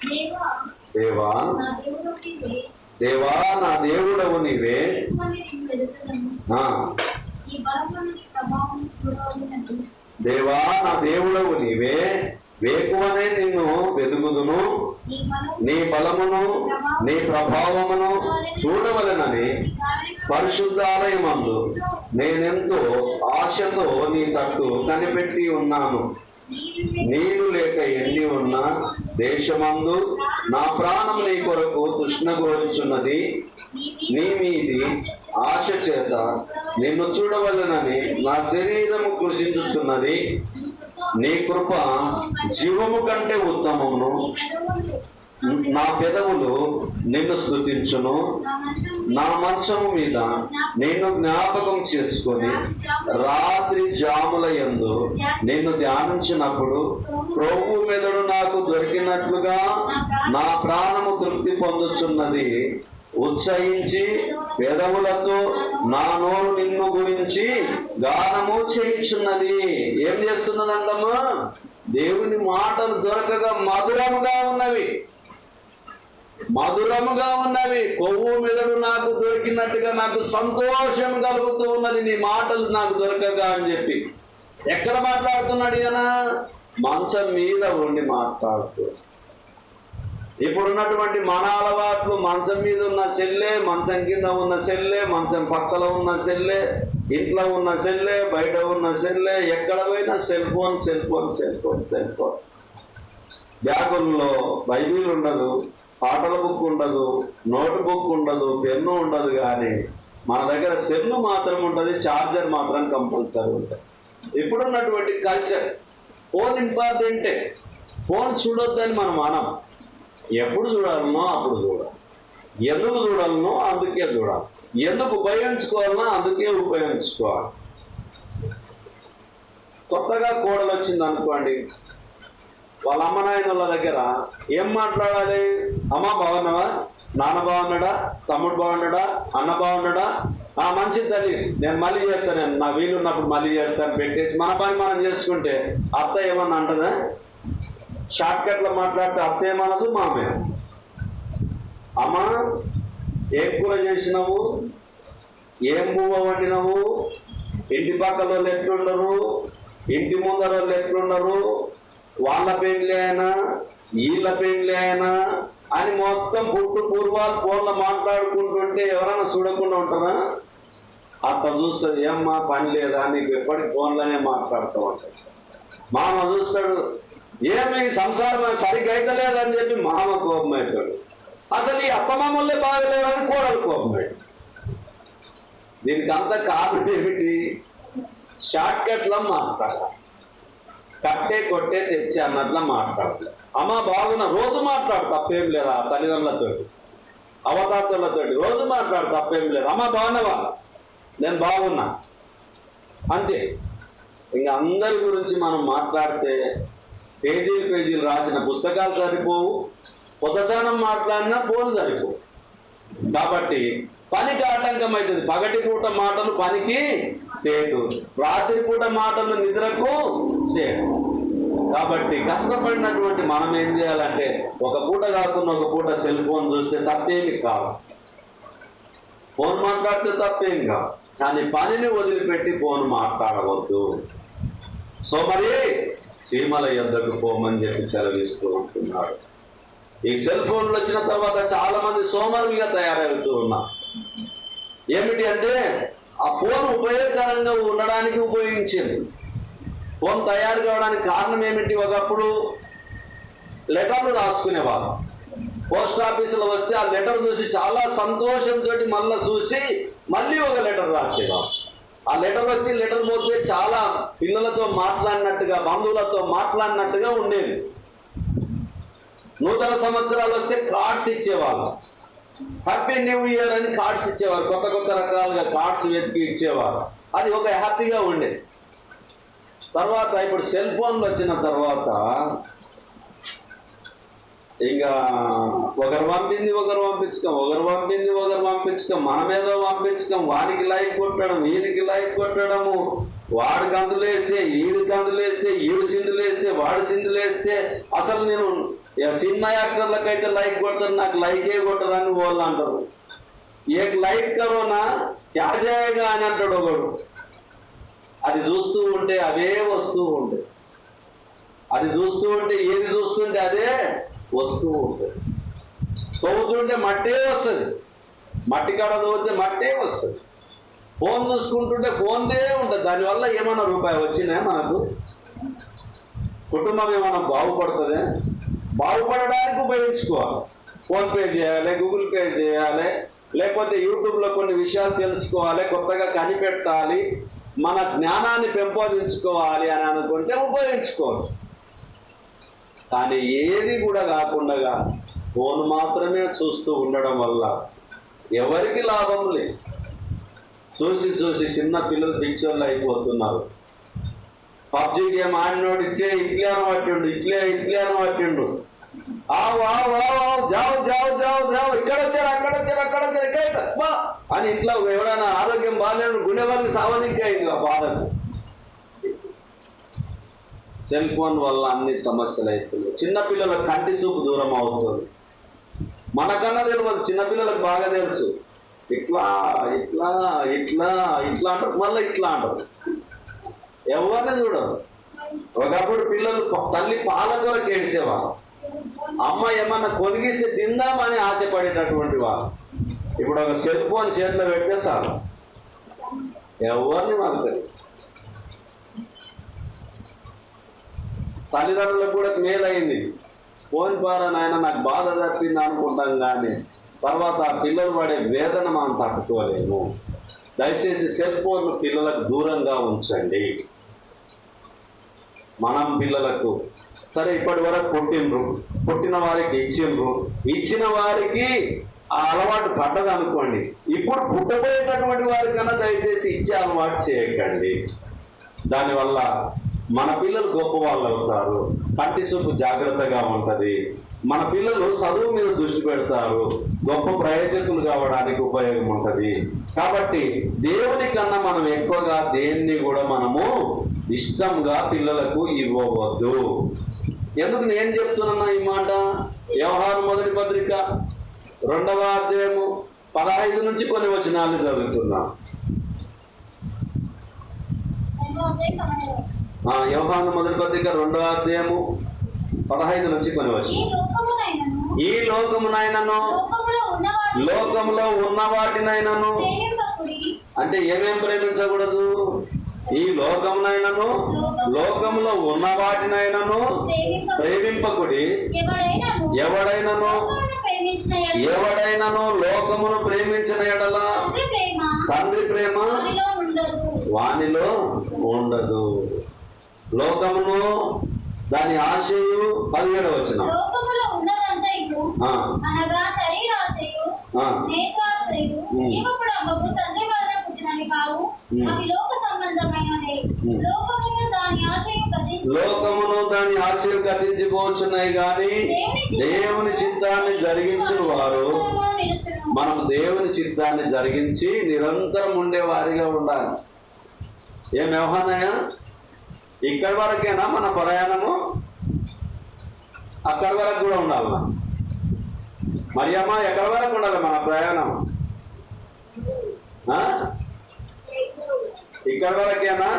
దేవా దేవా నా దేవుడవు నీవే, దేవా నా దేవుడవు నీవే, వేకువనే నిన్ను వెతుకుదును, నీ బలమును నీ ప్రభావమును చూడవలెనని పరిశుద్ధాలయమందు నేనెంతో ఆశతో నీ తట్టు కనిపెట్టి ఉన్నాను. నీరు లేక ఎండి ఉన్న దేశమందు నా ప్రాణం నీ కొరకు తృష్ణగోరుచున్నది. నీ మీది ఆశ చేత నిన్ను చూడవలెనని నా శరీరము కృషించుచున్నది. నీ కృప జీవము కంటే ఉత్తమమును, నా పెదవులు నిన్ను స్తుతించును. నా మంచము మీద నిన్ను జ్ఞాపకం చేసుకొని రాత్రి జాముల యందు నిన్ను ధ్యానించినప్పుడు ప్రభు మెదడు నాకు దొరికినట్లుగా నా ప్రాణము తృప్తి పొందుచున్నది. ఉత్సహించి పెదవులతో నా నోరు నిన్ను గురించి గానము చేయుచున్నది. ఏం చేస్తున్నదంటమ్మా? దేవుని మాటలు దొరకగా మధురముగా ఉన్నవి, మధురముగా ఉన్నవి. కొవ్వు మెదడు నాకు దొరికినట్టుగా నాకు సంతోషం కలుగుతూ ఉన్నది నీ మాటలు నాకు దొరకగా అని చెప్పి. ఎక్కడ మాట్లాడుతున్నాడు ఈయన? మంచం మీద ఉండి మాట్లాడుతూ. ఇప్పుడున్నటువంటి మన అలవాట్లు, మంచం మీద ఉన్న సెల్లే, మంచం కింద ఉన్న సెల్లే, మంచం పక్కలో ఉన్న సెల్లే, ఇంట్లో ఉన్న సెల్లే, బయట ఉన్న సెల్లే, ఎక్కడ పోయినా cell phone cell phone cell phone cell phone. బ్యాగుల్లో బైబిల్ ఉండదు, పాటల బుక్ ఉండదు, నోట్ బుక్ ఉండదు, పెన్ను ఉండదు, కానీ మన దగ్గర సెల్ మాత్రం ఉంటుంది, ఛార్జర్ మాత్రం కంపల్సరీ ఉంటుంది. ఇప్పుడున్నటువంటి కల్చర్ ఫోన్ ఇంపార్టెంటే. ఫోన్ చూడొద్దని మనం అనం. ఎప్పుడు చూడాలనో అప్పుడు చూడాలి, ఎందుకు చూడాలనో అందుకే చూడాలి, ఎందుకు ఉపయోగించుకోవాలనో అందుకే ఉపయోగించుకోవాలి. కొత్తగా కోడలు వచ్చింది అనుకోండి, వాళ్ళ అమ్మ నాయనల దగ్గర ఏం మాట్లాడాలి? అమ్మ బాగున్నావా, నాన్న బాగున్నాడా, తమ్ముడు బాగున్నాడా, అన్న బాగున్నాడా, మంచి తల్లి, నేను మళ్ళీ చేస్తాను, నా వీలున్నప్పుడు మళ్ళీ చేస్తాను పెట్టేసి మన పని మనం చేసుకుంటే అత్త ఏమన్నా అంటదా? షార్ట్ కట్లో మాట్లాడితే అత్త ఏమన్నదు, మామే అమ్మ ఏం కూర చేసినావు, ఏం బువ్వ వండినావు, ఇంటి పక్కల వాళ్ళు ఎట్లుండరు, ఇంటి ముందర వాళ్ళు ఎట్లుండరు, వాళ్ళ పెళ్ళి అయినా వీళ్ళ పెళ్ళి అయినా అని మొత్తం పుట్టు పూర్వాలు ఫోన్లో మాట్లాడుకుంటుంటే ఎవరైనా చూడకుండా ఉంటారా? అత్త చూస్తుంది, ఏమ్మా పని లేదా, నీకు ఎప్పటికి ఫోన్లోనే మాట్లాడుతూ ఉంటాడు. మామ చూస్తాడు, ఏమి సంసారం సరిగ్గా అయితే లేదని చెప్పి మామ కోపం అవుతాడు. అసలు ఈ అత్తమామల్లే బాగలేదని కోడలు కోపం అవుతాడు. దీనికి అంత కారణం ఏమిటి? షార్ట్ కట్లో మాట్లాడాలి, కట్టే కొట్టే తెచ్చి అన్నట్లా మాట్లాడాలి. అమ్మ బాగున్నా, రోజు మాట్లాడు తప్పేం లేదా, తల్లిదండ్రులతోటి అవతాతలతోటి రోజు మాట్లాడు తప్పేం లేదు. అమ్మ బాగున్నావా, నేను బాగున్నా, అంతే. ఇంకా అందరి గురించి మనం మాట్లాడితే పేజీలు పేజీలు రాసిన పుస్తకాలు సరిపోవు, పొదసానం మాట్లాడినా పోను సరిపోవు. కాబట్టి పనికి ఆటంకం అవుతుంది. పగటి పూట మాటలు పనికి సేటు, రాత్రిపూట మాటలు నిద్రకు సేటు. కాబట్టి కష్టపడినటువంటి మనం ఏం చేయాలంటే ఒక పూట కాకుండా ఒక పూట సెల్ ఫోన్ చూస్తే తప్పేమి కాదు, ఫోన్ మాట్లాడితే తప్పేం కాదు, కానీ పనిని వదిలిపెట్టి ఫోన్ మాట్లాడవద్దు. సో మరి సీమల యొద్దకు పోమని చెప్పి సెలవిస్తూ ఉంటున్నాడు. ఈ సెల్ ఫోన్లు వచ్చిన తర్వాత చాలా మంది సోమరులుగా తయారవుతూ ఉన్నారు. ఏమిటి అంటే ఆ ఫోన్ ఉపయోగకరంగా ఉండడానికి ఉపయోగించింది. ఫోన్ తయారు కావడానికి కారణం ఏమిటి? ఒకప్పుడు లెటర్లు రాసుకునేవాళ్ళు. పోస్ట్ ఆఫీసులో వస్తే ఆ లెటర్ చూసి చాలా సంతోషంతో మళ్ళీ చూసి మళ్ళీ ఒక లెటర్ రాసేవాళ్ళు. ఆ లెటర్ వచ్చి లెటర్ పోతే చాలా పిల్లలతో మాట్లాడినట్టుగా, బంధువులతో మాట్లాడినట్టుగా ఉండేది. నూతన సంవత్సరాలు వస్తే కార్డ్స్ ఇచ్చేవాళ్ళు, హ్యాపీ న్యూ ఇయర్ అని కార్డ్స్ ఇచ్చేవారు, కొత్త కొత్త రకాలుగా కార్డ్స్ వెతికి ఇచ్చేవారు. అది ఒక హ్యాపీగా ఉండేది. తర్వాత ఇప్పుడు సెల్ ఫోన్లు వచ్చిన తర్వాత ఇంకా ఒకరు పంపింది ఒకరు పంపించడం, ఒకరు పంపింది ఒకరు పంపించడం, మన మీద పంపించడం, వానికి లైక్ కొట్టడం, వీనికి లైక్ కొట్టడము, వాడు గంతులేస్తే ఈడు గంతులేస్తే ఈడు సిందులేస్తే వాడు సిందులేస్తే అసలు నేను సినిమా యాక్టర్లకైతే లైక్ కొడతారు, నాకు లైకే కొట్టరు అని వాళ్ళు అంటారు. ఏ లైక్ కరోనా క్యాజాయగా అని అంటాడు ఒకడు. అది చూస్తూ ఉంటే అవే వస్తూ ఉంటాయి, అది చూస్తూ ఉంటే ఏది చూస్తుంటే అదే వస్తూ ఉంటుంది. తవ్వుతుంటే మట్టే వస్తుంది, మట్టి కాడ తవ్వుతే మట్టే వస్తుంది. ఫోన్ చూసుకుంటుంటే ఫోన్దే ఉంటుంది. దానివల్ల ఏమైనా రూపాయి వచ్చినా మనకు కుటుంబం ఏమైనా బాగుపడుతుందే? బాగుపడడానికి ఉపయోగించుకోవాలి. ఫోన్పే చేయాలి, గూగుల్ పే చేయాలి, లేకపోతే యూట్యూబ్లో కొన్ని విషయాలు తెలుసుకోవాలి, కొత్తగా కనిపెట్టాలి, మన జ్ఞానాన్ని పెంపొందించుకోవాలి అని అనుకుంటే ఉపయోగించుకోవాలి. కానీ ఏది కూడా కాకుండా ఫోన్ మాత్రమే చూస్తూ ఉండడం వల్ల ఎవరికి లాభం లేదు. చూసి చూసి చిన్న పిల్లలు పిక్చర్లు అయిపోతున్నారు. పబ్జి గేమ్ ఆడినోడు ఇట్లే అనబట్టిండు, ఇట్లే అనబట్టిండు. జావు జావు జావు జావు ఇక్కడ వచ్చాడు ఇక్కడ అని ఇంట్లో ఎవడైనా ఆరోగ్యం బాగాలేడు గుండె వాళ్ళకి సావనికే అయింది ఆ బాధకు. సెల్ ఫోన్ వల్ల అన్ని సమస్యలు అవుతున్నాయి. చిన్నపిల్లల కంటి చూపు దూరం అవుతుంది. మనకన్నా తెలియదు, చిన్నపిల్లలకు బాగా తెలుసు. ఇట్లా ఇట్లా ఇట్లా ఇట్లా అంటారు, మళ్ళీ ఇట్లా అంటారు. ఎవరిని చూడరు. ఒకప్పుడు పిల్లలు తల్లి పాల కొరకు ఏడ్చేవారు, అమ్మ ఏమన్నా కొనిగిస్తే తిందామని ఆశపడేటటువంటి వాళ్ళు. ఇప్పుడు ఒక సెల్ ఫోన్ చేతిలో పెడితే చాలు, ఎవరిని మనకు తల్లిదండ్రులకు కూడా మేలైంది. ఫోన్ ద్వారా నాయన నాకు బాధ తప్పింది అనుకుంటాం, కానీ తర్వాత ఆ పిల్లలు పడే వేదన మనం తట్టుకోలేము. దయచేసి సెల్ ఫోన్ పిల్లలకు దూరంగా ఉంచండి. మనం పిల్లలకు సరే ఇప్పటి వరకు పుట్టిన వారికి ఇచ్చిన వారికి ఆ అలవాటు పడ్డది అనుకోండి. ఇప్పుడు పుట్టబోయేటటువంటి వారికన్నా దయచేసి ఇచ్చే అలవాటు చేయకండి. దానివల్ల మన పిల్లలు గొప్ప వాళ్ళు అవుతారు, కంటి చూపు జాగ్రత్తగా ఉంటుంది, మన పిల్లలు చదువు మీద దృష్టి పెడతారు, గొప్ప ప్రయోజకులు కావడానికి ఉపయోగం ఉంటుంది. కాబట్టి దేవుని కన్నా మనం ఎక్కువగా దేన్ని కూడా మనము ఇష్టంగా పిల్లలకు ఇవ్వవద్దు. ఎందుకు నేను చెప్తున్నా ఈ మాట? యోహాను మొదటి పత్రిక 2వ అధ్యాయము 15 నుంచి కొన్ని వచనాలు చదువుతున్నాం. యోహాను మొదటి పత్రిక 2వ అధ్యాయము 15 నుంచి కొన్ని వచనాలు. ఈ లోకమునైనను లోకంలో ఉన్న వాటినైనను అంటే ఏమేం ప్రేమించకూడదు? ఈ లోకమునైనను లోకంలో ఉన్న వాటినైనను ప్రేమింపకుడి. ఎవడైనను లోకమును ప్రేమించిన ఎడల తండ్రి ప్రేమ వానిలో ఉండదు. లోకమును దాని ఆశయు 17వ వచనం. లోకమును దాని ఆశలు గతించిపోతున్నాయి కానీ దేవుని చిత్తాన్ని జరిగించిన వారు మనం దేవుని చిత్తాన్ని జరిగించి నిరంతరం ఉండే వారిగా ఉండాలి. ఏం వ్యవహానయ్య? ఇక్కడి వరకేనా మన ప్రయాణము? అక్కడి వరకు కూడా ఉండాలి. మరి అమ్మ ఎక్కడి వరకు ఉండాలి మన ప్రయాణం? ఇక్కడి వరకేనా?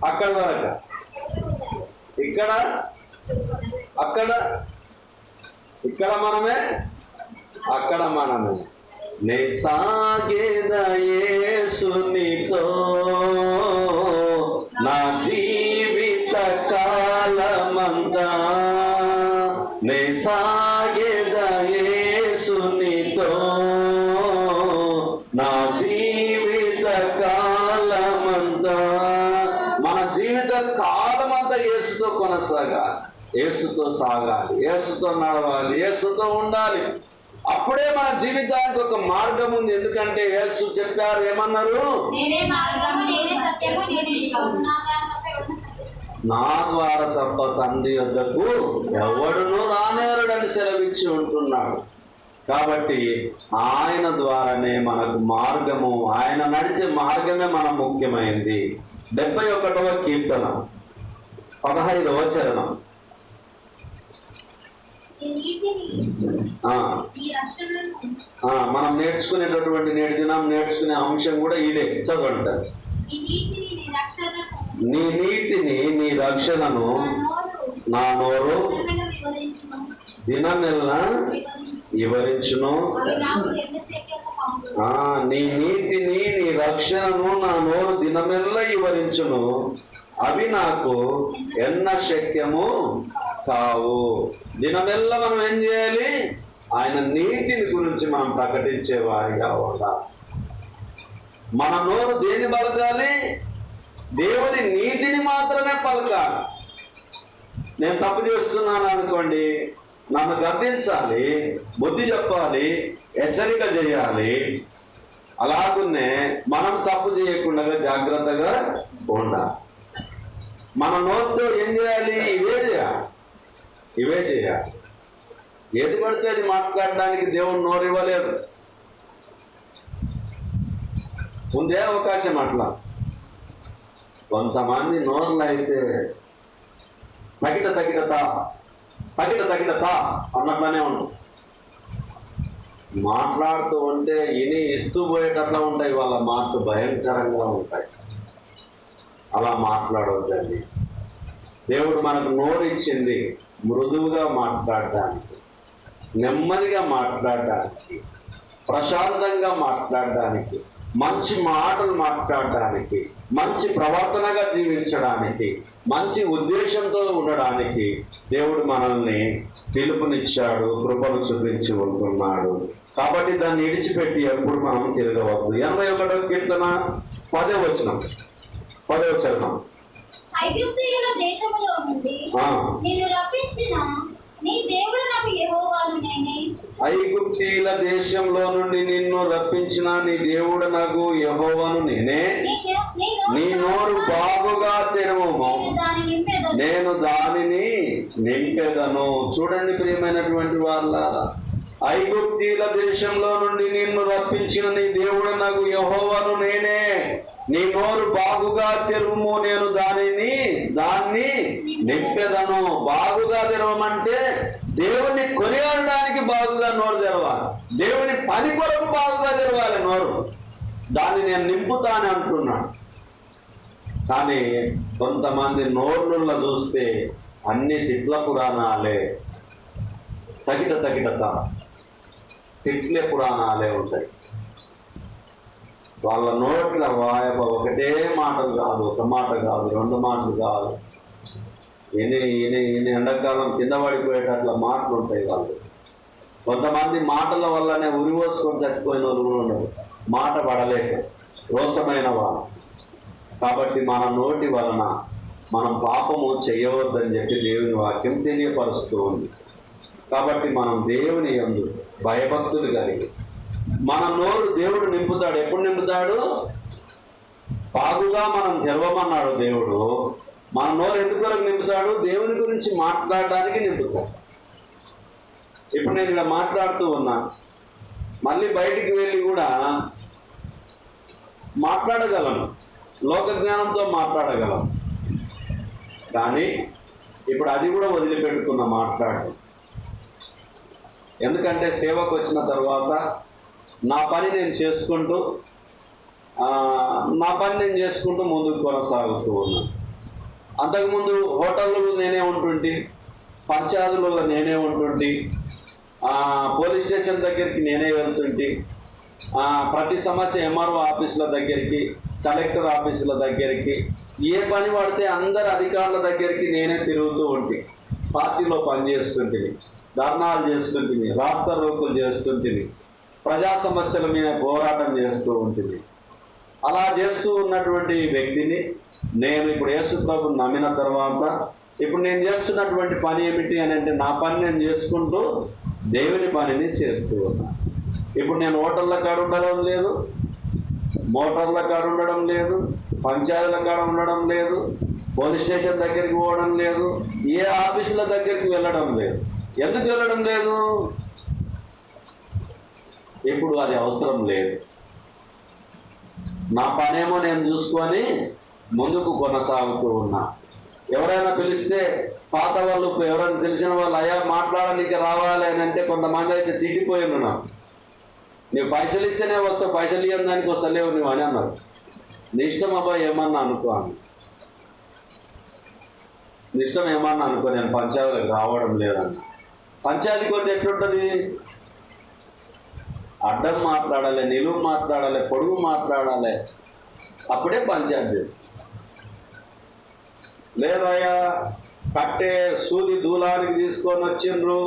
అక్కడి వరక? ఇక్కడ అక్కడ ఇక్కడ మనమే, అక్కడ మనమే. నే సాగేద యేసునితో నా జీవిత కాలమంతా, నే సాగేద యేసునితో నా జీవిత కాలమంతా. మన జీవిత కాలమంతా యేసుతో కొనసాగాలి, యేసుతో సాగాలి, యేసుతో నడవాలి, యేసుతో ఉండాలి. అప్పుడే మన జీవితానికి ఒక మార్గం ఉంది. ఎందుకంటే యేసు చెప్పారు, ఏమన్నారు? నా ద్వారా తప్ప తండ్రి వద్దకు ఎవడునూ రానేరుడని సెలవిచ్చి ఉంటున్నాడు. కాబట్టి ఆయన ద్వారానే మనకు మార్గము, ఆయన నడిచే మార్గమే మన ముఖ్యమైంది. 71వ కీర్తన 15వ చరణం. మనం నేర్చుకునేటటువంటి నేటి దినం నేర్చుకునే అంశం కూడా ఇదే. చదవండి. నీ నీతిని, నీ రక్షణను నా నోరు దినమెల్లా వివరించును. నీ నీతిని, నీ రక్షణను నా నోరు దినమెల్లా వివరించును. అవి నాకు ఎన్న శక్యము కావు. దినమెల్లా మనం ఏం చేయాలి? ఆయన నీతిని గురించి మనం ప్రకటించే వారిగా ఉండాలి. మన నోరు దేని పలకాలి? దేవుని నీతిని మాత్రమే పలకాలి. నేను తప్పు చేస్తున్నాను అనుకోండి, నన్ను గద్దించాలి, బుద్ధి చెప్పాలి, హెచ్చరిక చేయాలి. అలాగునే మనం తప్పు చేయకుండా జాగ్రత్తగా ఉండాలి. మన నోటితో ఏం చేయాలి? ఇవే చేయాలి. ఏది పడితే అది మాట్లాడడానికి దేవుడు నోరు ఇవ్వలేదు. ఉందే అవకాశం అట్లా. కొంతమంది నోర్లు అయితే తగిట అన్నట్లనే ఉంటుంది. మాట్లాడుతూ ఉంటే ఇస్తూ పోయేటట్లా ఉంటాయి. వాళ్ళ మాటలు భయంకరంగా ఉంటాయి. అలా మాట్లాడవద్దండి. దేవుడు మనకు నోరు ఇచ్చింది మృదువుగా మాట్లాడడానికి, నెమ్మదిగా మాట్లాడడానికి, ప్రశాంతంగా మాట్లాడడానికి, మంచి మాటలు మాట్లాడడానికి, మంచి ప్రవర్తనగా జీవించడానికి, మంచి ఉద్దేశంతో ఉండడానికి దేవుడు మనల్ని పిలుపునిచ్చాడు, కృపను చూపించి ఉంటున్నాడు. కాబట్టి దాన్ని విడిచిపెట్టి ఎప్పుడు మనం తిరగవద్దు. 81వ కీర్తన 10వ చరణం. ఐగుప్తీయుల దేశములో నుండి నిన్ను రప్పించిన నీ దేవుడు నాకు యెహోవాను నేనే. ఐగుప్తీయుల దేశంలో నుండి నిన్ను రప్పించిన నీ దేవుడు నాకు యెహోవాను నేనే. నీ నోరు బాగుగా తెరవుము, నేను దానిని నింపెదను. చూడండి ప్రియమైనటువంటి వాళ్ళ, ఐగుప్తీయుల దేశంలో నుండి నిన్ను రప్పించిన నీ దేవుడు నాకు యెహోవాను నేనే. నీ నోరు బాగుగా తెరువుము, నేను దాన్ని నింపెదను. బాగుగా తెరవమంటే దేవుని కొనియాడడానికి బాగుగా నోరు తెరవాలి. దేవుని పని కొరకు బాగుగా తెరవాలి నోరు. దాన్ని నేను నింపుతాను అంటున్నాను. కానీ కొంతమంది నోర్లుల్లో చూస్తే అన్ని తిట్ల పురాణాలే, తిట్లే పురాణాలే ఉంటాయి. వాళ్ళ నోట్ల ఒకటే మాటలు కాదు, ఒక మాట కాదు, 2 మాటలు కాదు, ఎన్ని ఎండాకాలం కింద పడిపోయేటట్ల మాటలు ఉంటాయి. వాళ్ళు కొంతమంది మాటల వల్లనే ఉరివోసుకొని చచ్చిపోయిన వాళ్ళు కూడా ఉండరు, మాట పడలేక రోషమైన వాళ్ళు. కాబట్టి మన నోటి వలన మనం పాపము చేయవద్దని చెప్పి దేవుని వాక్యం తెలియపరుస్తూ ఉంది. కాబట్టి మనం దేవుని యందు భయభక్తులు కలిగి మన నోరు దేవుడు నింపుతాడు. ఎప్పుడు నింపుతాడు? బాగుగా మనం తెరవమన్నాడు దేవుడు. మన నోరు ఎందుకు నింపుతాడు? దేవుని గురించి మాట్లాడడానికి నింపుతాడు. ఇప్పుడు నేను ఇలా మాట్లాడుతూ ఉన్నా, మళ్ళీ బయటికి వెళ్ళి కూడా మాట్లాడగలను, లోక జ్ఞానంతో మాట్లాడగలను. కానీ ఇప్పుడు అది కూడా వదిలిపెట్టుకున్న మాట్లాడడం. ఎందుకంటే సేవకు వచ్చిన తర్వాత నా పని నేను చేసుకుంటూ ముందుకు కొనసాగుతూ ఉన్నాను. అంతకుముందు హోటళ్ళు నేనే ఉంటుంటి, పంచాయతీలలో నేనే ఉంటుంటి, పోలీస్ స్టేషన్ దగ్గరికి నేనే వెళ్తుంటి, ప్రతి సమస్య ఎంఆర్ఓ ఆఫీసుల దగ్గరికి, కలెక్టర్ ఆఫీసుల దగ్గరికి, ఏ పని పడితే అందరు అధికారుల దగ్గరికి నేనే తిరుగుతూ ఉంటే, పార్టీలో పనిచేస్తుంటిని, ధర్నాలు చేస్తుంటిని, రాస్తా రోకులు చేస్తుంటిని, ప్రజా సమస్యల మీద పోరాటం చేస్తూ ఉంటుంది. అలా చేస్తూ ఉన్నటువంటి వ్యక్తిని నేను ఇప్పుడు యేసు ప్రభువుని నమ్మిన తర్వాత ఇప్పుడు నేను చేస్తున్నటువంటి పని ఏమిటి అని అంటే, నా పని నేను చేసుకుంటూ దేవుని పనిని చేస్తూ ఉన్నాను. ఇప్పుడు నేను హోటళ్ళ కాడ ఉండడం లేదు, మోటార్ల కాడ ఉండడం లేదు, పంచాయతీల కాడ ఉండడం లేదు, పోలీస్ స్టేషన్ దగ్గరికి పోవడం లేదు, ఏ ఆఫీసుల దగ్గరికి వెళ్ళడం లేదు. ఎందుకు వెళ్ళడం లేదు? ఇప్పుడు అది అవసరం లేదు. నా పనేమో నేను చూసుకొని ముందుకు కొనసాగుతూ ఉన్నా. ఎవరైనా పిలిస్తే పాత వాళ్ళు, ఎవరైనా తెలిసిన వాళ్ళు, అయ్యా మాట్లాడడానికి రావాలి అని అంటే కొంతమంది అయితే తిట్టిపోయి ఉన్నా. నువ్వు పైసలు ఇస్తేనే వస్తావు, పైసలు ఇవ్వని దానికి వస్తలేవు నువ్వు అని అన్నారు. నీ ఇష్టం అబ్బాయి, ఏమన్నా అనుకో అని. నీ ఇష్టం ఏమన్నా అనుకో, నేను పంచాయతీకి రావడం లేదన్న. పంచాయతీకి వద్ద ఎట్లుంటుంది? అడ్డం మాట్లాడాలి, నిలువు మాట్లాడాలి, పొడుగు మాట్లాడాలి, అప్పుడే పంచాయతీ. లేదయ్యా కట్టే సూది దూలానికి తీసుకొని వచ్చిండ్రు,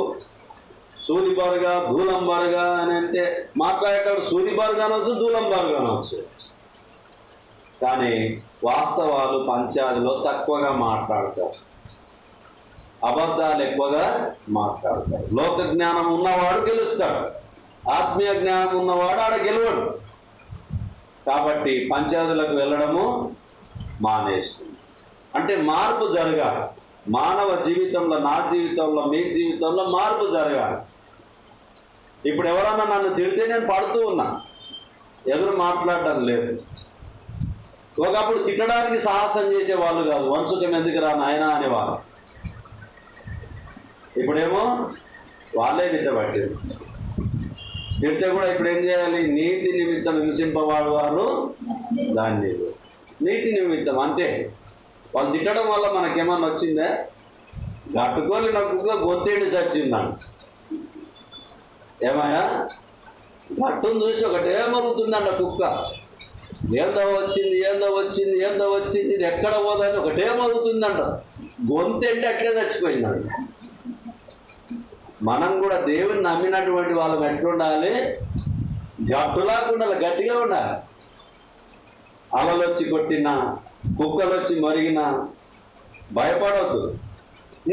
సూది బరుగా దూలం బరుగా అని అంటే మాట్లాడేటప్పుడు సూది బరుగా అనవచ్చు, దూలం బరుగా అనవచ్చు. కానీ వాస్తవాలు పంచాయతీలో తక్కువగా మాట్లాడతారు, అబద్ధాలు ఎక్కువగా మాట్లాడతారు. లోక జ్ఞానం ఉన్నవాడు గెలుస్తాడు, ఆత్మీయ జ్ఞానం ఉన్నవాడు ఆడ గెలవడు. కాబట్టి పంచాయతీలకు వెళ్ళడము మానేస్తుంది. అంటే మార్పు జరగాలి. మానవ జీవితంలో, నా జీవితంలో, మీ జీవితంలో మార్పు జరగాలి. ఇప్పుడు ఎవరన్నా నన్ను తిడితే నేను పడుతూ ఉన్నా, ఎదురు మాట్లాడటం లేదు. ఒకప్పుడు తిట్టడానికి సాహసం చేసేవాళ్ళు కాదు, వంశకం ఎందుకు రా నాయనా అనేవాళ్ళు. ఇప్పుడేమో వాళ్ళే తిట్టబట్టారు. తిడితే కూడా ఇప్పుడు ఏం చేయాలి? నీతి నిమిత్తం హింసింపవాడు వారు దాన్ని, నీతి నిమిత్తం అంతే. వాళ్ళు తిట్టడం వల్ల మనకేమన్నా వచ్చిందే? గట్టుకొని నక్కుగా గొంతేడి చచ్చిందంట. ఏమయ్యా గట్టును చూసి ఒకటే మరుగుతుందంట కుక్క. ఏందో వచ్చింది, ఏందో వచ్చింది, ఏందో వచ్చింది, ఇది ఎక్కడ పోదని ఒకటే మరుగుతుందంట. గొంతెంటి అట్లే చచ్చిపోయిందంట. మనం కూడా దేవుని నమ్మినటువంటి వాళ్ళం ఎట్లుండాలి? గట్టులాగా ఉండాలి, గట్టిగా ఉండాలి. అలలు వచ్చి కొట్టినా, కుక్కలు వచ్చి మరిగినా భయపడవద్దు.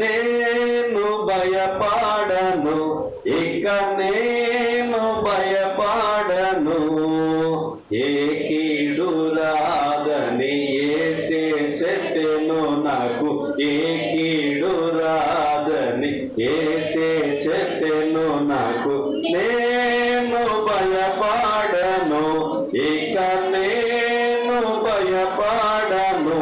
నేను భయపడను, ఇక నేను భయపడను, ఏ కీడు రాదని యేసే చెప్పెను నాకు, ఏ కీడు రాదని యేసే చెప్పెను నాకు. నేను భయపడను, ఇక నేను భయపడను.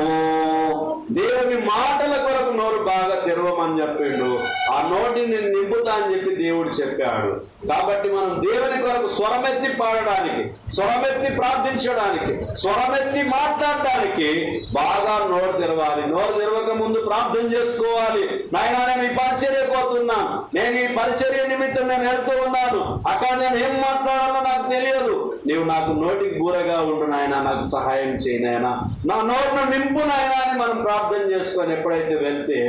దేవుని మాటల కొరకు నోరు బాగా తెరవమని చెప్పిండు. ఆ నోటిని నింపుతా అని చెప్పి దేవుడు చెప్పాడు. కాబట్టి మనం దేవుని కొరకు స్వరమెత్తి పాడడానికి, స్వరమెత్తి ప్రార్థించడానికి, స్వరమెత్తి మాట్లాడడానికి బాగా నోరు తెరవాలి. నోరు తెరవక ముందు ప్రార్థన చేసుకోవాలి. నాయనా నేను ఈ పరిచర్య పోతున్నా, నేను ఈ పరిచర్య నిమిత్తం నేను వెళ్తూ ఉన్నాను, అక్కడ నేను ఏం మాట్లాడాలో నాకు తెలియదు. నీవు నాకు నోటికి బూరగా ఉండు నాయన, నాకు సహాయం చేయి నాయన, నా నోరును నింపు నాయన అని మనం ప్రార్థన చేసుకొని ఎప్పుడైతే వెళ్తే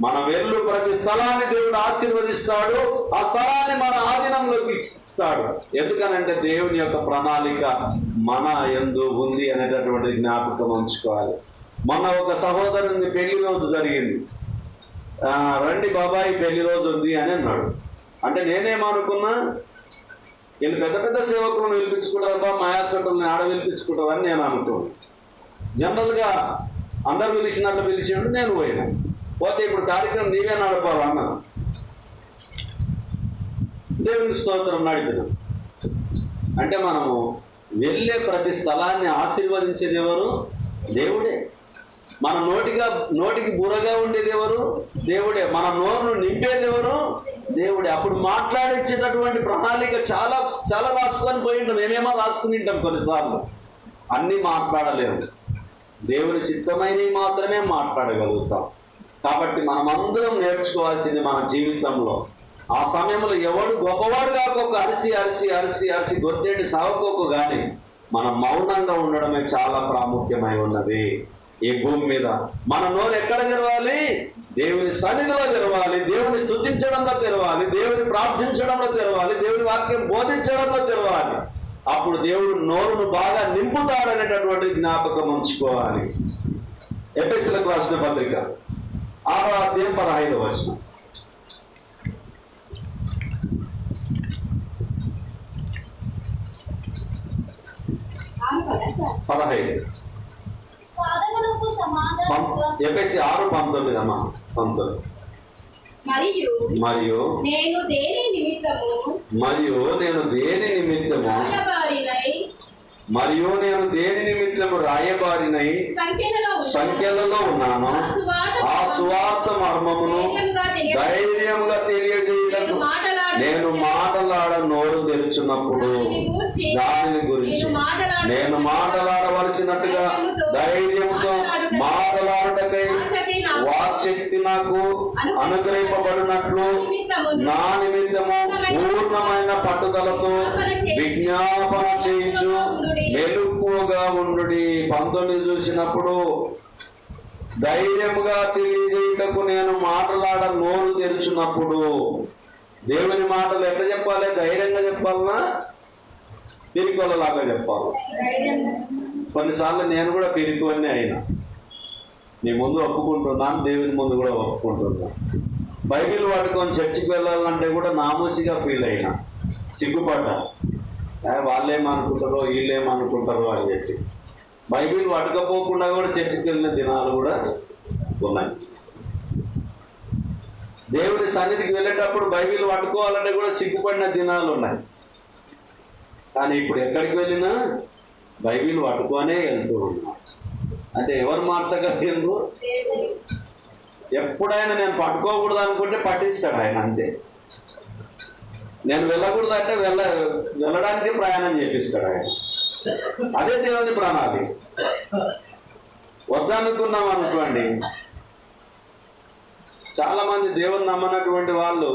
మనం వెళ్ళు ప్రతి స్థలాన్ని దేవుడు ఆశీర్వదిస్తాడు. ఆ స్థలాన్ని మన ఆధీనంలోకి ఇస్తాడు. ఎందుకనంటే దేవుని యొక్క ప్రణాళిక మన యందు ఉంది అనేటటువంటి జ్ఞాపకం ఉంచుకోవాలి. మొన్న ఒక సహోదరుని పెళ్లి రోజు జరిగింది. రండి బాబాయ్ పెళ్లి రోజు ఉంది అని అన్నాడు. అంటే నేనేమనుకున్నా, వీళ్ళు పెద్ద పెద్ద సేవకులను పిలిపించుకుంటారా, మాయాసకులను ఆడ పిలిపించుకుంటారని నేను అనుకోను. జనరల్గా అందరు పిలిచినట్లు పిలిచిండు, నేను పోయినా. పోతే ఇప్పుడు కార్యక్రమం నీవే నడపాలి అన్నాను. దేవునికి స్తోత్రం నడిపినాం. అంటే మనము వెళ్ళే ప్రతి స్థలాన్ని ఆశీర్వదించేది ఎవరు? దేవుడే. మన నోటికి బురగా ఉండేది ఎవరు? దేవుడే. మన నోరును నింపేది ఎవరు? దేవుడే. అప్పుడు మాట్లాడించేటటువంటి ప్రణాళిక చాలా చాలా రాసుకొని పోయి ఉంటాం. మేమేమో రాసుకుని ఉంటాం కొన్నిసార్లు. అన్నీ మాట్లాడలేము. దేవుని చిత్తమైనవి మాత్రమే మాట్లాడగలుగుతాం. కాబట్టి మనమందరం నేర్చుకోవాల్సింది మన జీవితంలో, ఆ సమయంలో ఎవడు గొప్పవాడు కాక అరిసి అరిసి అరిసి అరిసి గొంతేటి సాగుకోకు కానీ మనం మౌనంగా ఉండడమే చాలా ప్రాముఖ్యమై ఉన్నది. ఈ భూమి మీద మన నోరు ఎక్కడ తెరవాలి? దేవుని సన్నిధిలో తెరవాలి, దేవుని స్తుతించడంలో తెరవాలి, దేవుని ప్రార్థించడంలో తెరవాలి, దేవుని వాక్యం బోధించడంలో తెరవాలి. అప్పుడు దేవుడు నోరును బాగా నింపుతాడనేటటువంటి జ్ఞాపకం ఉంచుకోవాలి. ఎఫెసీయులకు రాసిన పత్రిక 6వ అధ్యాయం 15వ వచనం. ఎఫెసీ 6:19 అమ్మా, 19. మరియు మరియు నేను దేని నిమిత్తం నిమిత్తము మరియు నేను దేని నిమిత్తము రాయబారినై మరియు నేను దేని నిమిత్తము రాయబారినై సంఖ్యలలో ఉన్నాను. ఆ సువార్త మర్మమును ధైర్యంగా తెలియజేయటకు నేను మాటలాడ నోరు తెరుచున్నప్పుడు దానిని గురించి నేను మాటలాడవలసినట్టుగా ధైర్యంతో మాటలాడటకై వాక్శక్తి నాకు అనుగ్రహింపబడినట్లు నా నిమిత్తము పూర్ణమైన పట్టుదలతో విజ్ఞాపన చేయించు మెలకువగా ఉండుడి. 19 చూసినప్పుడు ధైర్యముగా తెలియజేయటకు నేను మాటలాడ నోరు తెరుచున్నప్పుడు, దేవుని మాటలు ఎట్లా చెప్పాలి? ధైర్యంగా చెప్పాలనా పిరికొల్లలాగా చెప్పాలి? కొన్నిసార్లు నేను కూడా పిరికొన్నే అయినా, నీ ముందు ఒప్పుకుంటున్నాను, దేవుని ముందు కూడా ఒప్పుకుంటున్నాను. బైబిల్ పట్టుకొని చర్చికి వెళ్ళాలంటే కూడా నామూసిగా ఫీల్ అయినా, సిగ్గుపడ్డా. వాళ్ళేమనుకుంటారో వీళ్ళేమనుకుంటారో అని చెప్పి బైబిల్ పట్టుకపోకుండా కూడా చర్చికి వెళ్ళిన దినాలు కూడా ఉన్నాయి. దేవుడి సన్నిధికి వెళ్ళేటప్పుడు బైబిల్ పట్టుకోవాలంటే కూడా సిగ్గుపడిన దినాలు ఉన్నాయి. కానీ ఇప్పుడు ఎక్కడికి వెళ్ళినా బైబిల్ పట్టుకొనే వెళ్తూ ఉన్నాం. అంటే ఎవరు మార్చగలిగిండ్రు? ఎప్పుడైనా నేను పట్టుకోకూడదు అనుకుంటే పట్టిస్తాడు ఆయన, అంతే. నేను వెళ్ళకూడదు అంటే వెళ్ళడానికి ప్రయాణం చేపిస్తాడు ఆయన. అదే దేవుని ప్రణాళిక. వద్దనుకున్నాం అనుకోండి, చాలా మంది దేవుని నమ్మనటువంటి వాళ్ళు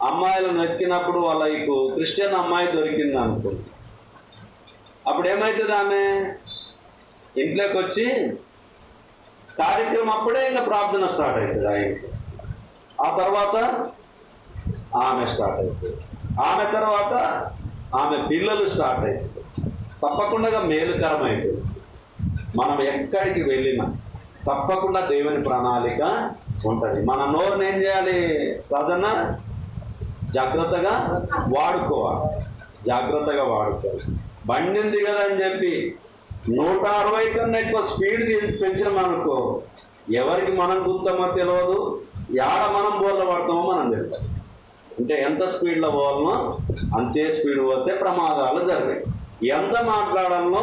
అమ్మాయిలను వెతికినప్పుడు వాళ్ళకు క్రిస్టియన్ అమ్మాయి దొరికింది అనుకో, అప్పుడు ఏమవుతుంది? ఆమె ఇంట్లోకి వచ్చి కార్యక్రమం అప్పుడే ఇంకా ప్రార్థన స్టార్ట్ అవుతుంది ఆ ఇంట్లో. ఆ తర్వాత ఆమె స్టార్ట్ అవుతుంది, ఆమె తర్వాత ఆమె పిల్లలు స్టార్ట్ అవుతుంది. తప్పకుండా మేలుకరం అవుతుంది. మనం ఎక్కడికి వెళ్ళినా తప్పకుండా దేవుని ప్రణాళిక ఉంటుంది. మన నోరుని ఏం చేయాలి? ప్రార్థన జాగ్రత్తగా వాడుకోవాలి, జాగ్రత్తగా వాడుకోవాలి. బండి ఉంది కదా అని చెప్పి 160 కన్నా ఎక్కువ స్పీడ్ పెంచినామనుకో, ఎవరికి మనం గుర్తామో తెలియదు, యాడ మనం బోర్ల పడతామో మనం తెలియదు. అంటే ఎంత స్పీడ్లో పోవాలనో అంతే స్పీడ్ పోతే ప్రమాదాలు జరిగాయి. ఎంత మాట్లాడాలనో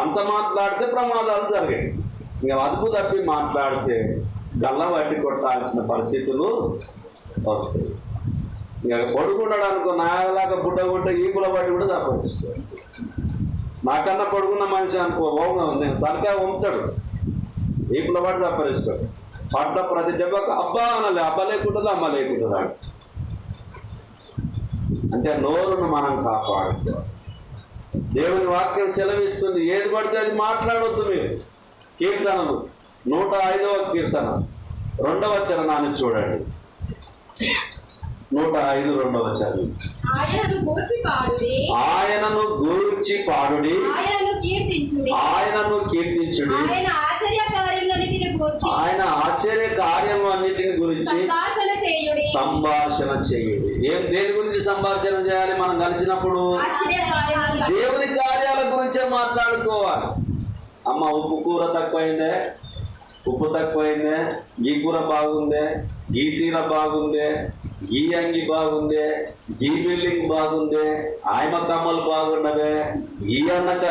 అంత మాట్లాడితే ప్రమాదాలు జరిగాయి. ఇంకా అదుపు తప్పి మాట్లాడితే గల్ల పట్టి కొట్టాల్సిన పరిస్థితులు వస్తాయి. ఇక పడుకున్నాడు అనుకో, నాలాగా బుడ్డ ఈపుల పట్టి కూడా తప్పనిస్తాడు. నాకన్నా పడుకున్న మనిషి అనుకో, నేను తలకాయ వంపుతాడు, ఈపుల పట్టి తప్పనిస్తాడు. పడ్డ ప్రతి దెబ్బకు అబ్బా అనాలి, అబ్బా లేకుంటుందా అమ్మ లేకుంటుందా. అంటే నోరును మనం కాపాడుకోవాలి. దేవుని వాక్యం సెలవిస్తుంది, ఏది పడితే అది మాట్లాడవద్దు మీరు. కీర్తనలు 105వ కీర్తన 2వ చరణాన్ని చూడండి. 105 2వ చరణం. ఆయనను గూర్చి పాడుడి, ఆయనను కీర్తించుడి, ఆయన ఆశ్చర్య కార్యములన్నిటిని గురించి సంభాషణ చేయుడి. దేని గురించి సంభాషణ చేయాలి? మనం కలిసినప్పుడు దేవుని కార్యాల గురించే మాట్లాడుకోవాలి. అమ్మ ఉప్పు కూర తక్కువైందే, ఉప్పు తక్కువైందే, ఈ కూర బాగుందే, ఈ సీర బాగుందే, ఈ అంగి బాగుందే, ఈ బిల్డింగ్ బాగుందే, ఆయమ కమ్మలు బాగుండవే, ఈ అన్నక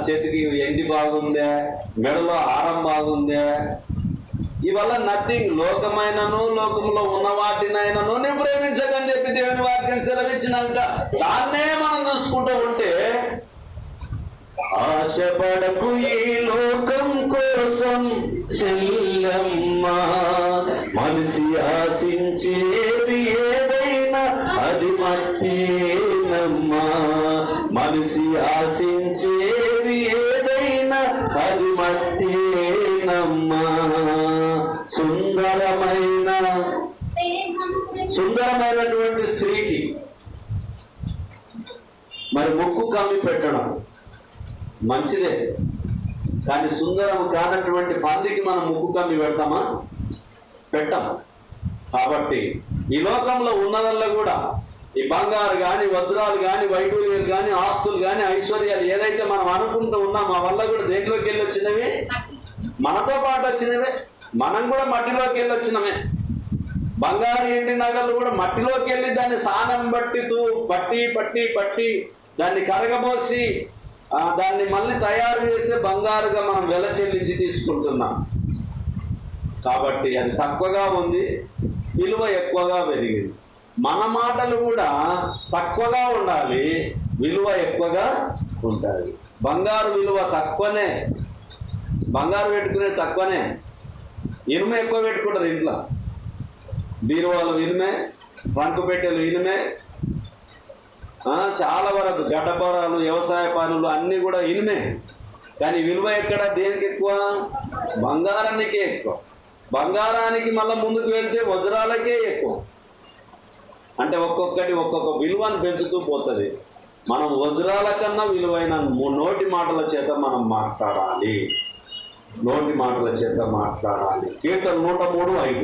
చేతికి ఎండి బాగుందే, మెడలో హారం బాగుందే. ఇవల్ల నథింగ్. లోకమైనను లోకంలో ఉన్న వాటినైనను నేను ప్రేమించకని చెప్పి దేవుని వాక్యం సెలవిచ్చినాక దాన్నే మనం చూసుకుంటూ ఉంటే, ఆశపడకు ఈ లోకం కోసం చెల్లమ్మ, మనిషి ఆశించేది ఏదైనా అది మట్టేనమ్మా, మనిషి ఆశించేది ఏదైనా అది మట్టేనమ్మా. సుందరమైనటువంటి స్త్రీకి మరి ముక్కు కమ్మి పెట్టడం మంచిదే, కానీ సుందరం కానటువంటి పందికి మనం ముక్కు కమ్మి పెడతామా? పెట్టం. కాబట్టి ఈ లోకంలో ఉన్నదల్లా కూడా ఈ బంగారు కానీ, వజ్రాలు కానీ, వైడూర్యాలు కానీ, ఆస్తులు కానీ, ఐశ్వర్యాలు ఏదైతే మనం అనుకుంటూ ఉన్నామో ఆ వల్ల కూడా దేంట్లోకి వెళ్ళి వచ్చినవి? మనతో పాటు వచ్చినవే. మనం కూడా మట్టిలోకి వెళ్ళి వచ్చినవే. బంగారు ఎండి నగలు కూడా మట్టిలోకి వెళ్ళి దాన్ని సానం పట్టి దాన్ని కరగబోసి దాన్ని మళ్ళీ తయారు చేస్తే బంగారుగా మనం వెల చెల్లించి తీసుకుంటున్నాం. కాబట్టి అది తక్కువగా ఉంది, విలువ ఎక్కువగా పెరిగింది. మన మాటలు కూడా తక్కువగా ఉండాలి, విలువ ఎక్కువగా ఉండాలి. బంగారు విలువ తక్కువనే, బంగారు పెట్టుకునేది తక్కువనే, ఇనుము ఎక్కువ పెట్టుకుంటారు ఇంట్లో. బీరువాలు ఇనుమే, ట్రంకు పెట్టెలు ఇనుమే, చాలా వరకు గడ్డపరాలు, వ్యవసాయ పనులు అన్నీ కూడా ఇనుమే. కానీ విలువ ఎక్కడ, దేనికి ఎక్కువ? బంగారానికే ఎక్కువ. బంగారానికి మళ్ళీ ముందుకు వెళ్తే వజ్రాలకే ఎక్కువ. అంటే ఒక్కొక్కటి ఒక్కొక్క విలువను పెంచుతూ పోతుంది. మనం వజ్రాల కన్నా విలువైన నోటి మాటల చేత మనం మాట్లాడాలి, నోటి మాటల చేత మాట్లాడాలి. కీర్తన 103:5.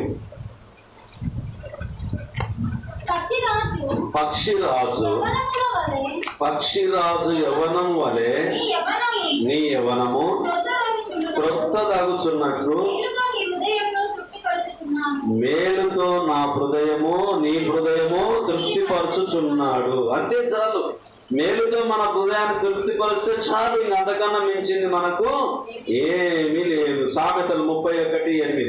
పక్షిరాజు యవ్వనం వలె నీ యవ్వనము క్రొత్తదగుచున్నట్లు మేలుతో నా హృదయము నీ హృదయము తృప్తిపరచుచున్నాడు. అంతే చాలు. మేలుతో మన హృదయాన్ని తృప్తిపరిస్తే చాలు. ఇంక అంతకన్నా మించింది మనకు ఏమీ లేదు. సామెతలు 31:8.